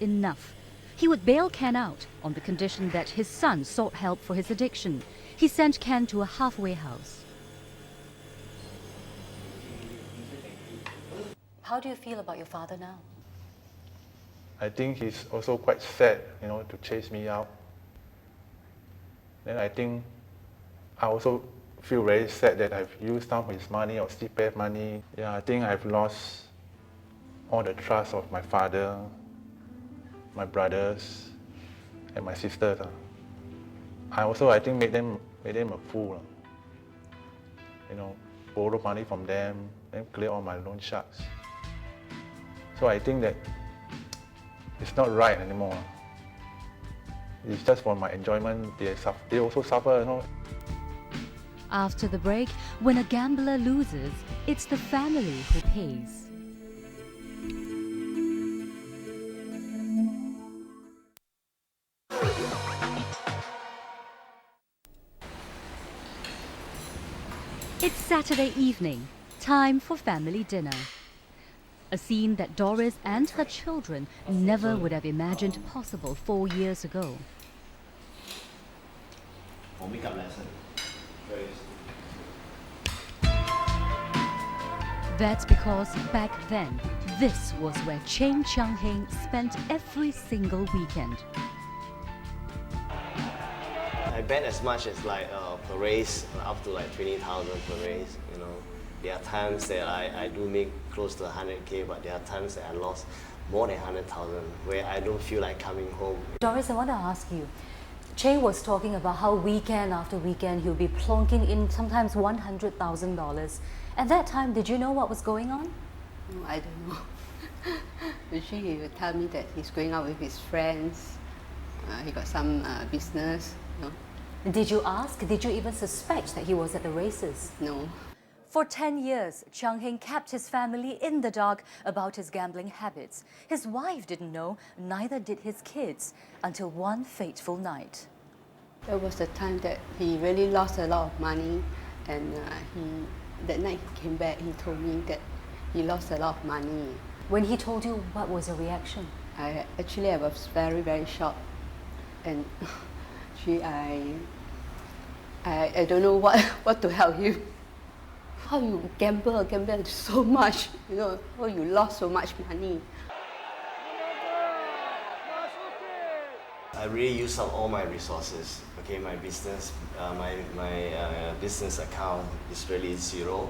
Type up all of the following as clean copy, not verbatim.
enough. He would bail Ken out on the condition that his son sought help for his addiction. He sent Ken to a halfway house. How do you feel about your father now? I think he's also quite sad, to chase me out. Then I think I also feel very sad that I've used some of his money or CPF money. Yeah, I think I've lost all the trust of my father, my brothers, and my sisters. I think made them a fool. Borrow money from them, then clear all my loan sharks. So I think that it's not right anymore. It's just for my enjoyment. They also suffer, After the break, when a gambler loses, it's the family who pays. It's Saturday evening, time for family dinner. A scene that Doris and her children never would have imagined possible 4 years ago. That's because back then, this was where Cheng Chiang-heng spent every single weekend. I bet as much as per race, up to 20,000 per race, There are times that I do make close to 100K, but there are times that I lost more than 100,000, where I don't feel like coming home. Doris, I want to ask you, Che was talking about how weekend after weekend he'll be plonking in sometimes $100,000. At that time, did you know what was going on? No, I don't know. Usually he would tell me that he's going out with his friends, he got some business. Did you ask? Did you even suspect that he was at the races? No. For 10 years, Chiang-heng kept his family in the dark about his gambling habits. His wife didn't know, neither did his kids, until one fateful night. There was the time that he really lost a lot of money, and that night he came back, he told me that he lost a lot of money. When he told you, what was your reaction? I was very, very shocked, and I don't know what to help him. How you gamble so much, how you lost so much money. I really use up all my resources. Okay, my business, my business account is really zero,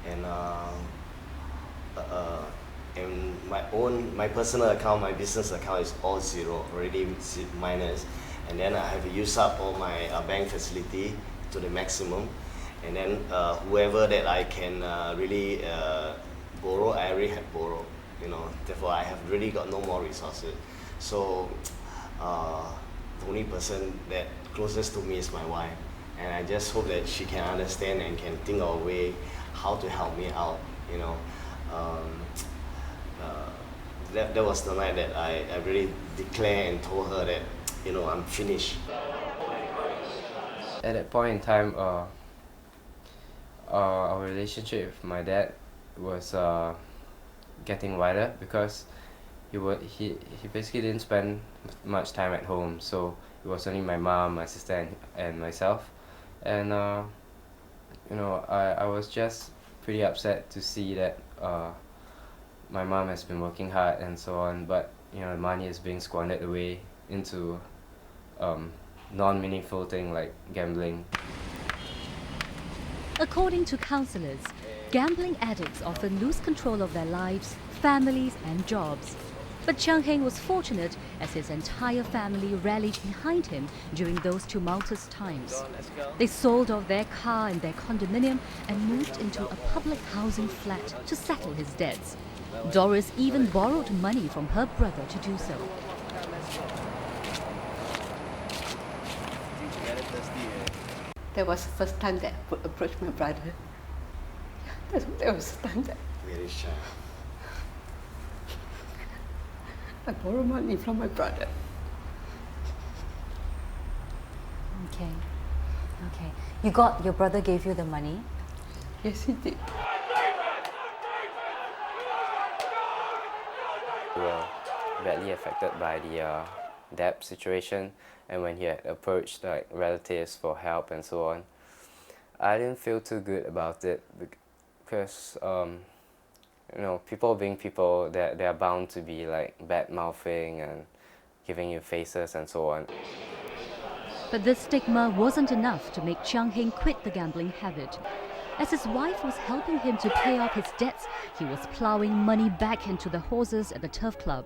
and my personal account, my business account is all zero, already minus, and then I have to use up all my bank facility to the maximum. And then whoever that I can really borrow, I already have borrowed. Therefore I have really got no more resources. So the only person that closest to me is my wife, and I just hope that she can understand and can think of a way how to help me out. That was the night that I really declared and told her that I'm finished. At that point in time, our relationship with my dad was getting wider, because he basically didn't spend much time at home, so it was only my mom, my sister, and myself. And I was just pretty upset to see that my mom has been working hard and so on, but the money is being squandered away into non-meaningful thing like gambling. According to counselors, gambling addicts often lose control of their lives, families and jobs. But Chiang-heng was fortunate, as his entire family rallied behind him during those tumultuous times. They sold off their car and their condominium and moved into a public housing flat to settle his debts. Doris even borrowed money from her brother to do so. That was the first time that I approached my brother. That was the time that Very shy. I borrowed money from my brother. Okay. Your brother gave you the money? Yes, he did. We were badly badly affected by the debt situation, and when he had approached like relatives for help and so on, I didn't feel too good about it because you know, people being people, they're bound to be like bad mouthing and giving you faces and so on. But this stigma wasn't enough to make Chiang Heng quit the gambling habit. As his wife was helping him to pay off his debts, he was plowing money back into the horses at the turf club.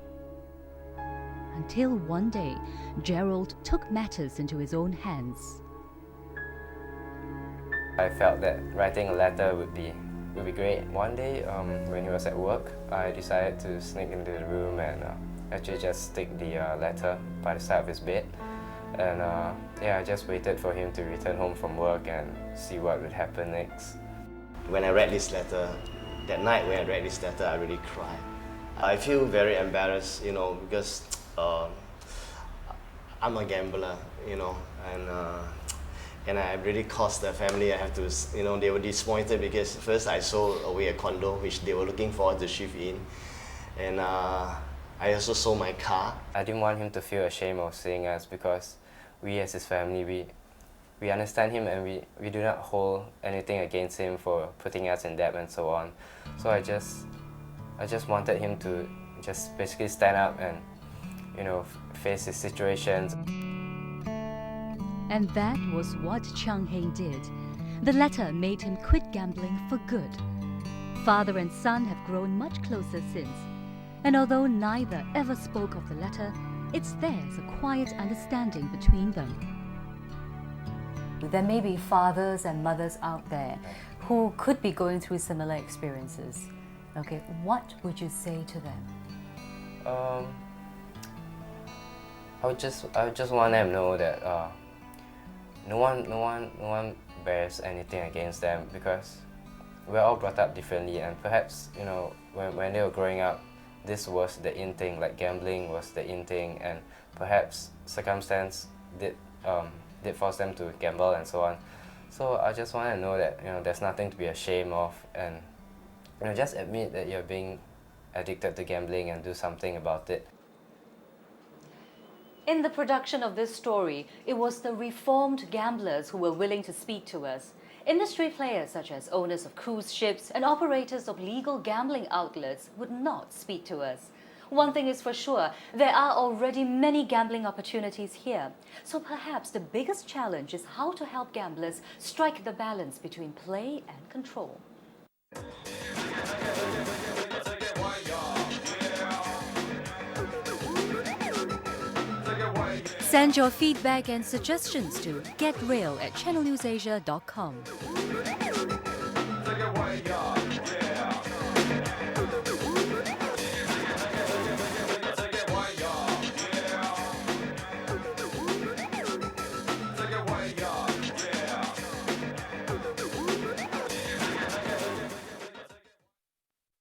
Until one day, Gerald took matters into his own hands. I felt that writing a letter would be great. One day, when he was at work, I decided to sneak into the room and actually just stick the letter by the side of his bed. And yeah, I just waited for him to return home from work and see what would happen next. When I read this letter, that night when I read this letter, I really cried. I feel very embarrassed, you know, because I'm a gambler, you know, and I really cost the family. I have to, you know, they were disappointed because first I sold away a condo which they were looking forward to shift in, and I also sold my car. I didn't want him to feel ashamed of seeing us because we as his family, we understand him and we do not hold anything against him for putting us in debt and so on. So I just wanted him to just basically stand up and, you know, face his situations. And that was what Chiang Heng did. The letter made him quit gambling for good. Father and son have grown much closer since. And although neither ever spoke of the letter, it's there as a quiet understanding between them. There may be fathers and mothers out there who could be going through similar experiences. Okay, what would you say to them? I would just want them to know that no one bears anything against them because we're all brought up differently, and perhaps, you know, when they were growing up, this was the in thing, like gambling was the in thing, and perhaps circumstance did force them to gamble and so on. So I just want to know that, you know, there's nothing to be ashamed of, and, you know, just admit that you're being addicted to gambling and do something about it. In the production of this story, it was the reformed gamblers who were willing to speak to us. Industry players such as owners of cruise ships and operators of legal gambling outlets would not speak to us. One thing is for sure, there are already many gambling opportunities here. So perhaps the biggest challenge is how to help gamblers strike the balance between play and control. Send your feedback and suggestions to getrail@channelnewsasia.com. Yeah.